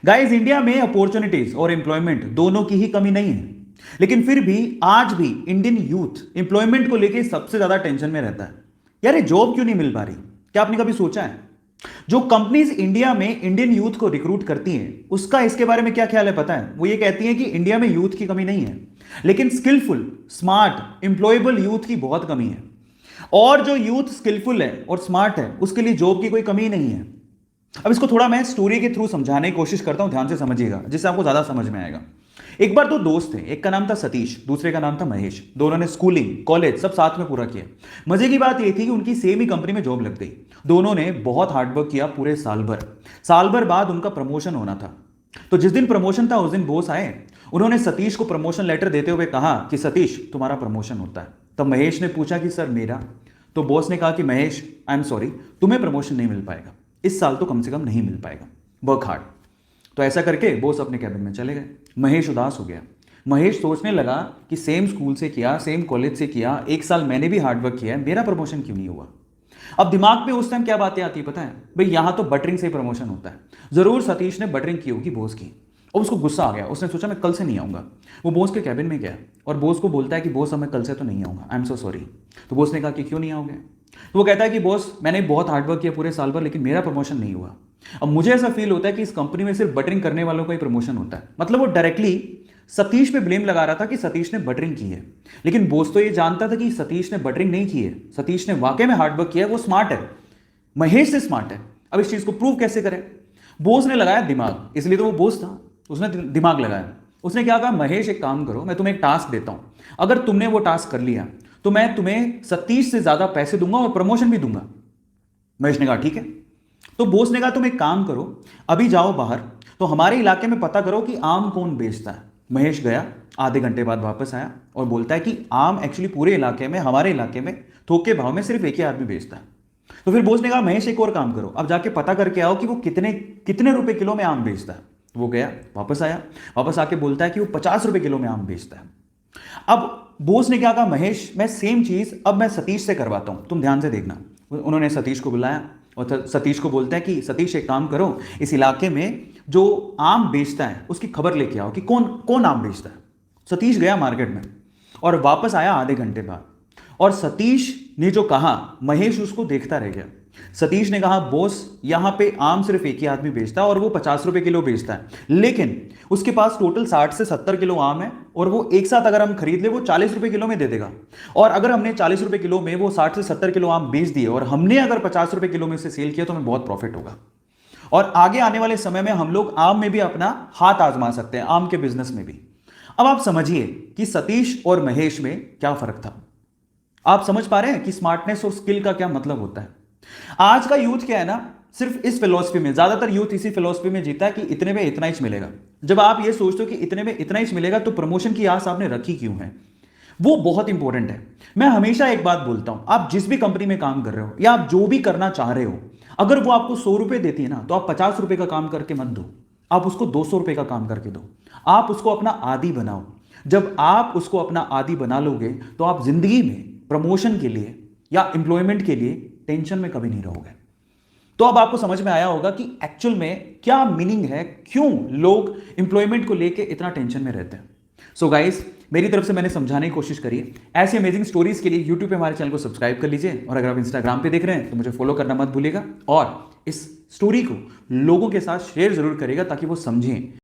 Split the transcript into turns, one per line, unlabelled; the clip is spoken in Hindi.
गाइस, इंडिया में अपॉर्चुनिटीज और एम्प्लॉयमेंट दोनों की ही कमी नहीं है, लेकिन फिर भी आज भी इंडियन यूथ एम्प्लॉयमेंट को लेकर सबसे ज्यादा टेंशन में रहता है। यार, ये जॉब क्यों नहीं मिल पा रही? क्या आपने कभी सोचा है? जो कंपनीज इंडिया में इंडियन यूथ को रिक्रूट करती हैं, उसका इसके बारे में क्या ख्याल है पता है? वो ये कहती हैं कि इंडिया में यूथ की कमी नहीं है, लेकिन स्किलफुल, स्मार्ट, एम्प्लॉयबल यूथ की बहुत कमी है। और जो यूथ स्किलफुल है और स्मार्ट है, उसके लिए जॉब की कोई कमी नहीं है। अब इसको थोड़ा मैं स्टोरी के थ्रू समझाने की कोशिश करता हूं, ध्यान से समझिएगा, जिससे आपको ज्यादा समझ में आएगा। एक बार दो दोस्त थे, एक का नाम था सतीश, दूसरे का नाम था महेश। दोनों ने स्कूलिंग, कॉलेज सब साथ में पूरा किया। मजे की बात यह थी कि उनकी सेम ही कंपनी में जॉब लग गई। दोनों ने बहुत हार्डवर्क किया पूरे साल भर। साल भर बाद उनका प्रमोशन होना था। तो जिस दिन प्रमोशन था उस दिन बॉस आए। उन्होंने सतीश को प्रमोशन लेटर देते हुए कहा कि सतीश, तुम्हारा प्रमोशन होता है। तब महेश ने पूछा कि सर मेरा? तो बॉस ने कहा कि महेश, आई एम सॉरी, तुम्हें प्रमोशन नहीं मिल पाएगा, इस साल तो कम से कम नहीं मिल पाएगा, वर्क हार्ड। तो ऐसा करके बॉस अपने कैबिन में चले गए। महेश उदास हो गया। महेश सोचने लगा कि सेम स्कूल से किया, सेम कॉलेज से किया, एक साल मैंने भी हार्डवर्क किया है, मेरा प्रमोशन क्यों नहीं हुआ? अब दिमाग में उस टाइम क्या बातें आती है पता है? भाई, यहां तो बटरिंग से प्रमोशन होता है, जरूर सतीश ने बटरिंग की होगी बॉस की। और उसको गुस्सा आ गया। उसने सोचा मैं कल से नहीं आऊंगा। वो बॉस के कैबिन में गया और बॉस को बोलता है कि बॉस, अब मैं कल से तो नहीं आऊंगा, आई एम सो सॉरी। तो बॉस ने कहा कि क्यों नहीं आओगे? तो वो कहता है कि बॉस, मैंने बहुत हार्डवर्क किया पूरे साल भर, लेकिन मेरा प्रमोशन नहीं हुआ। अब मुझे ऐसा फील होता है कि इस कंपनी में सिर्फ बटरिंग करने वालों का ही प्रमोशन होता है। मतलब वो डायरेक्टली सतीश पे ब्लेम लगा रहा था कि सतीश ने बटरिंग की है। लेकिन बॉस तो ये जानता था कि सतीश ने बटरिंग नहीं की है, सतीश ने वाकई में हार्डवर्क किया है, वो स्मार्ट है, महेश से स्मार्ट है। अब इस चीज को प्रूव कैसे करें? बॉस ने लगाया दिमाग, इसलिए तो वो बॉस था, उसने दिमाग लगाया। उसने क्या कहा, महेश एक काम करो, मैं तुम्हें एक टास्क देता हूं, अगर तुमने वो टास्क कर लिया तो मैं तुम्हें सतीश से ज्यादा पैसे दूंगा और प्रमोशन भी दूंगा। महेश ने कहा ठीक है। तो बॉस ने कहा तुम एक काम करो, अभी जाओ बाहर, तो हमारे इलाके में पता करो कि आम कौन बेचता है। महेश गया, आधे घंटे बाद वापस आया और बोलता है कि आम एक्चुअली पूरे इलाके में, हमारे इलाके में थोक के भाव में सिर्फ एक ही आदमी बेचता है। तो फिर बॉस ने कहा महेश एक और काम करो, अब जाके पता करके आओ कि वो कितने कितने रुपए किलो में आम बेचता है। वो गया, वापस आया, वापस आके बोलता है कि वो 50 रुपए किलो में आम बेचता है। अब बॉस ने क्या कहा, महेश मैं सेम चीज अब मैं सतीश से करवाता हूं, तुम ध्यान से देखना। उन्होंने सतीश को बुलाया और सतीश को बोलता है कि सतीश एक काम करो, इस इलाके में जो आम बेचता है उसकी खबर लेके आओ कि कौन कौन आम बेचता है। सतीश गया मार्केट में और वापस आया आधे घंटे बाद। और सतीश ने जो कहा, महेश उसको देखता रह गया। सतीश ने कहा बॉस, यहां पे आम सिर्फ एक ही आदमी बेचता है और वो 50 रुपए किलो बेचता है, लेकिन उसके पास टोटल 60 से 70 किलो आम है और वो एक साथ अगर हम खरीद ले वो 40 रुपए किलो में दे देगा। और अगर हमने 40 रुपए किलो में वो 60 से 70 किलो आम बेच दिए और हमने अगर 50 रुपए किलो में से सेल किया तो हमें बहुत प्रॉफिट होगा। और आगे आने वाले समय में हम लोग आम में भी अपना हाथ आजमा सकते हैं, आम के बिजनेस में भी। अब आप समझिए कि सतीश और महेश में क्या फर्क था। आप समझ पा रहे हैं कि स्मार्टनेस और स्किल का क्या मतलब होता है? आज का यूथ क्या है ना, सिर्फ इस फिलॉसफी में, ज्यादातर यूथ इसी फिलॉसफी में जीता है कि इतने में इतना ही मिलेगा। जब आप ये सोचते हो कि इतने में इतना ही मिलेगा तो प्रमोशन की आस आपने रखी क्यों है? वो बहुत इंपॉर्टेंट है। मैं हमेशा एक बात बोलता हूं, आप जिस भी कंपनी में काम कर रहे हो या आप जो भी करना चाह रहे हो, अगर वो आपको 100 रुपए देती है ना, तो आप 50 रुपए का काम करके मत दो, आप उसको 200 रुपए का काम करके दो। आप उसको अपना आदी बनाओ। जब आप उसको अपना आदी बना लोगे तो आप जिंदगी में प्रमोशन के लिए या एम्प्लॉयमेंट के लिए टेंशन में कभी नहीं रहोगे। तो अब आपको समझ में आया होगा कि एक्चुअल में क्या मीनिंग है, क्यों लोग एम्प्लॉयमेंट को लेके इतना टेंशन में रहते हैं। सो गाइस, मेरी तरफ से मैंने समझाने की कोशिश करी है। ऐसी अमेजिंग स्टोरीज के लिए यूट्यूब पे हमारे चैनल को सब्सक्राइब कर लीजिए और अगर आप इंस्टाग्राम पे देख रहे हैं तो मुझे फॉलो करना मत भूलिएगा और इस स्टोरी को लोगों के साथ शेयर जरूर करिएगा ताकि वो समझें।